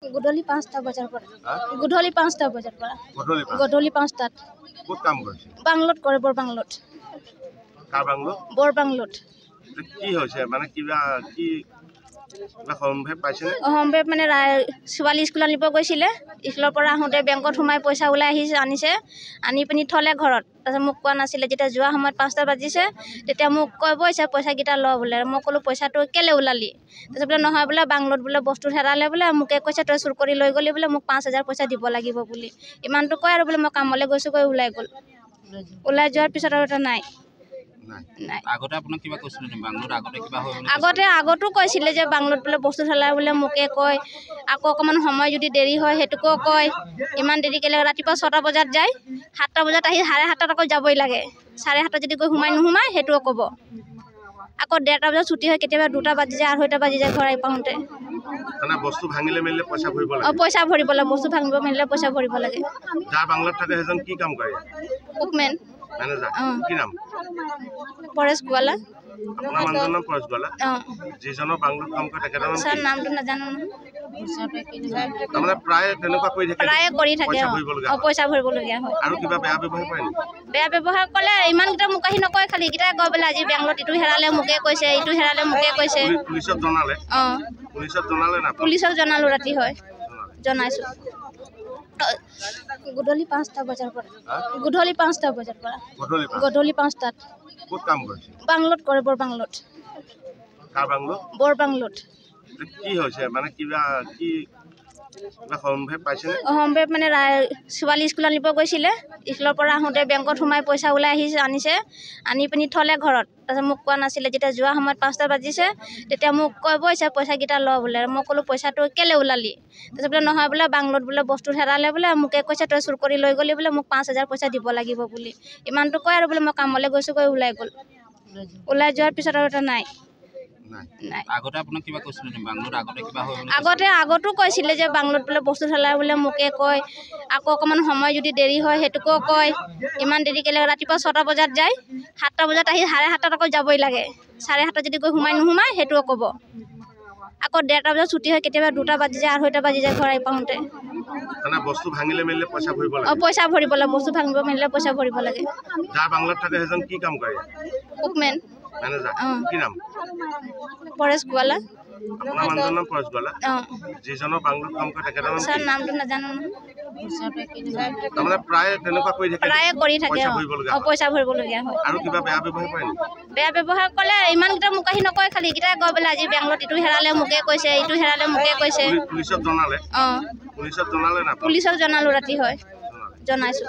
গধূলি ৫টা বজাৰ পৰা গধূলি ৫টা বজাৰ পৰা গধূলি ৫টাত ক'ত কাম কৰিছে? বাংলোত কৰে বাংলোত কাৰ বাংলো? বাংলোত কি হৈছে মানে কিবা কি সম্ভৱ পাইছে নে? সম্ভৱ মানে ছোৱালী স্কুলত নিব গৈছিলে, স্কুলৰ পৰা আহোঁতে বেংকত সোমাই পইচা ওলাই আনিছে, আনি পিনি থলে ঘৰত। তাৰপিছত মোক কোৱা নাছিলে, যেতিয়া যোৱা সময়ত ৫টা বাজিছে তেতিয়া মোক কৈছে পইচাকেইটা ল বোলে। মই ক'লোঁ পইচাটো কেলৈ ওলালি? তাৰপিছত বোলে নহয় বোলে বাংলোত বোলে বস্তু হেৰালে বোলে, মোকে কৈছে তই চুৰ কৰি লৈ গ'লি বোলে, মোক ৫,০০০ পইচা দিব লাগিব বুলি। ইমানটো কয় আৰু বোলে মই কামলৈ গৈছোঁ কৈ ওলাই গ'ল। ওলাই যোৱাৰ পিছত আৰু এটা নাই। আগতে আপোনাক কিবা কৈছিল নে বাংলোত আগতে কিবা হয়? আগতো কৈছিলে যে বাংলোত বোলে বস্তু হেৰাই বোলে, মোকে কয়। আকৌ অকণমান সময় যদি দেৰি হয় সেইটোকো কয়। ইমান দেৰি কেলৈ? ৰাতিপুৱা 6টা বজাত যায়, 7টা বজাত আহি 7:30 আকৌ যাবই লাগে। 7:30 যদি গৈ নোসোমায় সেইটোও ক'ব। আকৌ 1:30 বজাত ছুটি হয়, কেতিয়াবা 2টা বাজি যায়, 2:30 বাজি যায় ঘৰ আহি পাওঁতে। মানে বস্তু ভাঙিলে মেলিলে পইচা ভৰিব লাগে? পইচা ভৰিব লাগে, বস্তু ভাঙিব মেলিলে পইচা ভৰিব লাগে। যাৰ বাংলোত থাকে সেইজন কি কাম কৰে? কুকমেন মেনেজাৰ। কি নাম? পৰেশ গোৱালা। আপোনাৰ মানুহৰ নাম পৰেশ গোৱালা? যিজনৰ বাংলোত কাম কৰে তেখেতৰ নাম ছাৰ নামটো নাজানো নহয়। তাৰমানে প্ৰায় তেনেকুৱা কৰি থাকে? প্ৰায়ে কৰি থাকে। পইচা ভৰিবলগীয়া হয়। আৰু কিবা বেয়া ব্যৱহাৰ কৰে নেকি? বেয়া ব্যৱহাৰ ক'লে ইমানকেইটা মোক আহি নকয়, খালি এইকেইটাই কয় বোলে আজি বেংগলত ইটো হেৰালে মোকে কৈছে, ইটো হেৰালে মোকে কৈছে। পুলিচক জনালে? পুলিচক জনালে না? পুলিচক জনালোঁ, ৰাতি হয় জনাইছোঁ। গধূলি 5টা বজাৰ পৰা গধূলি 5টা বজাৰ পৰা গধূলি 5টাত ক'ত কাম কৰিছে? বাংলোত কৰে বাংলোত কাৰ বাংলো? বাংলোত কি হৈছে মানে কিবা কি সম্ভৱ পাইছে নে? সম্ভৱ মানে ছোৱালী স্কুলত নিব গৈছিলে, স্কুলৰ পৰা আহোঁতে বেংকত সোমাই পইচা ওলাই আনিছে, আনি পিনি থলে ঘৰত। তাৰপিছত মোক কোৱা নাছিলে, যেতিয়া যোৱা সময়ত 5টা বাজিছে তেতিয়া মোক কৈছে পইচাকেইটা ল বোলে। মই ক'লোঁ পইচাটো কেলৈ ওলালি? তাৰপিছত বোলে নহয় বোলে বাংলোত বোলে বস্তু হেৰালে বোলে, মোকে কৈছে তই চুৰ কৰি লৈ গ'লি বোলে, মোক 5,০০০ পইচা দিব লাগিব বুলি। ইমানটো কয় আৰু বোলে মই কামলৈ গৈছোঁ কৈ ওলাই গ'ল। ওলাই যোৱাৰ পিছত আৰু এটা নাই। আগতে আপোনাক কিবা কৈছিল নে বাংলোত আগতে কিবা হয়? আগতো কৈছিলে যে বাংলোত বোলে বস্তু হেৰাই বোলে, মোকে কয়। আকৌ অকণমান সময় যদি দেৰি হয় সেইটোকো কয়। ইমান দেৰি কেলৈ? ৰাতিপুৱা 6টা বজাত যায়, 7টা বজাত আহি 7:30 আকৌ যাবই লাগে। 7:30 যদি গৈ নোসোমায় সেইটোও ক'ব। আকৌ 1:30 বজাত ছুটি হয়, কেতিয়াবা 2টা বাজি যায়, 2:30 বাজি যায় ঘৰ আহি পাওঁতে। মানে বস্তু ভাঙিলে মেলিলে পইচা ভৰিব লাগে? পইচা ভৰিব লাগে, বস্তু ভাঙিব মেলিলে পইচা ভৰিব লাগে। যাৰ বাংলোত থাকে সেইজন কি কাম কৰে? কুকমেন মেনেজাৰ। কি নাম? পৰেশ গোৱালা। আপোনাৰ মানুহৰ নাম পৰেশ গোৱালা? যিজনৰ বাংলোত কাম কৰে তেখেতৰ নাম? ছাৰ নামটো নাজানো নহয়। তাৰমানে প্ৰায় তেনেকুৱা কৰি থাকে? প্ৰায়ে কৰি থাকে। পইচা ভৰিবলগীয়া হয়। আৰু কিবা বেয়া ব্যৱহাৰ কৰে নেকি? বেয়া ব্যৱহাৰ ক'লে ইমানকেইটা মোক আহি নকয়, খালি এইকেইটাই কয় বোলে আজি বেংগলত ইটো হেৰালে মোকে কৈছে, ইটো হেৰালে মোকে কৈছে। পুলিচক জনালে? পুলিচক জনালে না? পুলিচক জনালোঁ, ৰাতি হয় জনাইছোঁ।